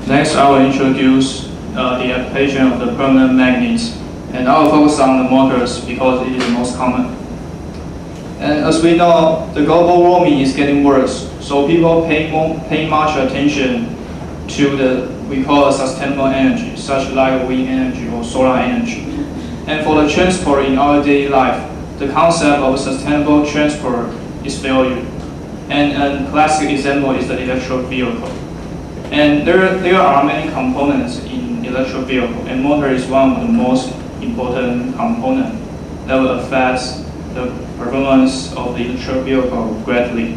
Next, I will introduce the application of the permanent magnets, and I will focus on the motors because it is the most common. And as we know, the global warming is getting worse, so people pay much attention to we call sustainable energy, such like wind energy or solar energy. And for the transport in our daily life, the concept of sustainable transport is failure. And a classic example is the electric vehicle. And there are many components in electric vehicle, and motor is one of the most important components that will affect the performance of the electric vehicle greatly.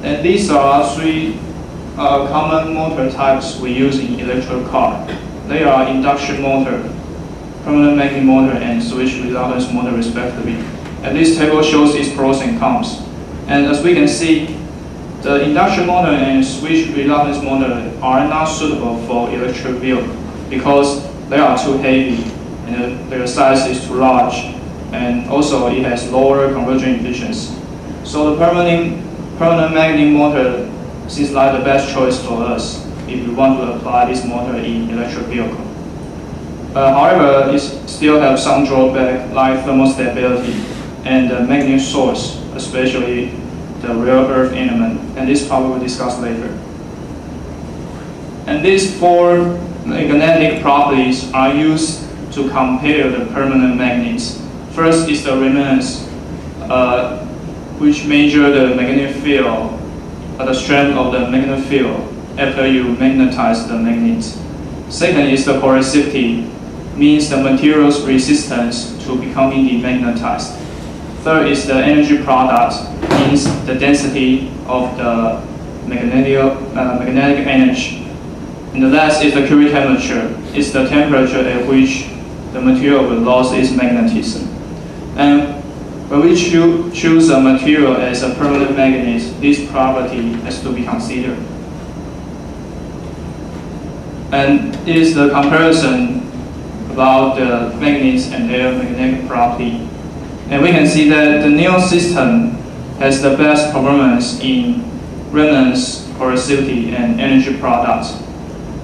And these are three common motor types we use in electric car. They are induction motor, permanent magnet motor, and switch reluctance motor respectively. And this table shows its pros and cons. And as we can see, the induction motor and switch reluctance motor are not suitable for electric vehicle because they are too heavy and their size is too large, and also it has lower conversion efficiency. So the permanent magnet motor seems like the best choice for us if we want to apply this motor in electric vehicle. However, it still has some drawback like thermal stability and the magnet source, especially the rare earth element, and this part we will discuss later. And these four magnetic properties are used to compare the permanent magnets. First is the resonance, which measures the magnetic field, the strength of the magnetic field after you magnetize the magnet. Second is the porosity, means the material's resistance to becoming demagnetized. Third is the energy product, means the density of the magnetic energy. And the last is the Curie temperature, is the temperature at which the material will lose its magnetism. And when we choose a material as a permanent magnet, this property has to be considered. And it is the comparison about the magnets and their magnetic property. And we can see that the neon system has the best performance in resonance, porosity, and energy products.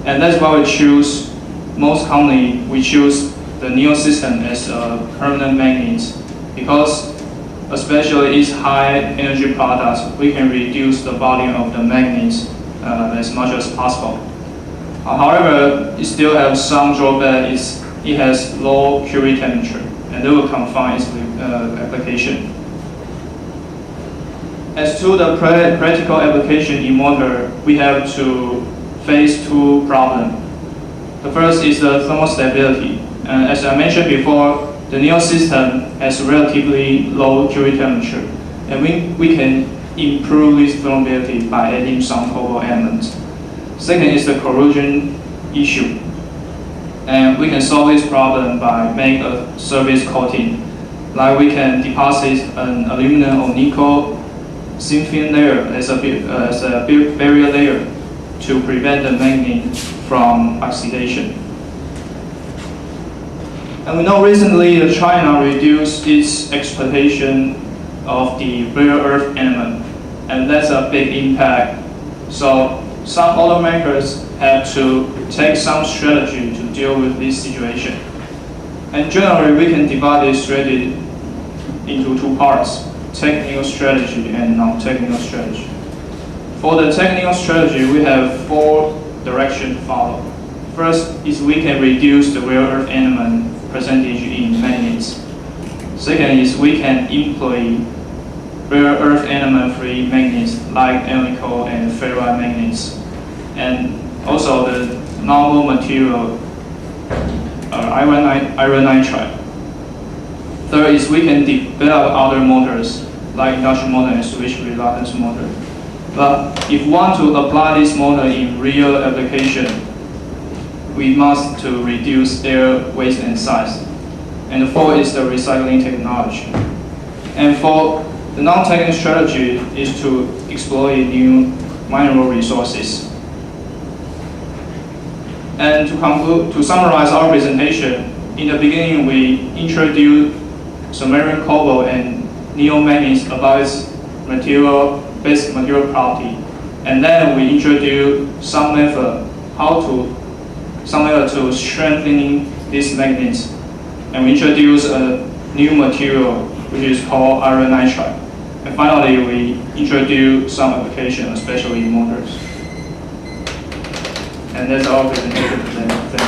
And that's why we choose, most commonly, we choose the neon system as a permanent magnet because especially its high energy products, we can reduce the volume of the magnets as much as possible. However, it still has some drawback. It has low Curie temperature, and it will confine its application. As to the practical application in motor, we have to face two problems. The first is the thermal stability. As I mentioned before, the neon system has relatively low Curie temperature, and we can improve this thermability by adding some cobalt elements. Second is the corrosion issue. And we can solve this problem by making a surface coating. Like we can deposit an aluminum or nickel thin film layer as a barrier layer to prevent the magnet from oxidation. And we know recently China reduced its exploitation of the rare earth element, and that's a big impact. So some automakers have to take some strategy to deal with this situation. And generally, we can divide this strategy into two parts: technical strategy and non-technical strategy. For the technical strategy, we have four directions to follow. First is we can reduce the rare earth element percentage in magnets. Second is we can employ rare earth element-free magnets like nickel and ferromagnets, and also the normal material iron nitride. Third is we can develop other motors like induction motor and switch reluctance motor. But if we want to apply this motor in real application, we must to reduce their weight and size. And the fourth is the recycling technology. And for the non-technical strategy is to exploit new mineral resources. And to summarize our presentation, in the beginning we introduced samarium cobalt and neon magnets about its basic material property. And then we introduce some method to strengthening these magnets. And we introduce a new material which is called iron nitride. And finally, we introduce some application, especially in motors. And that's our presentation today. Thank you.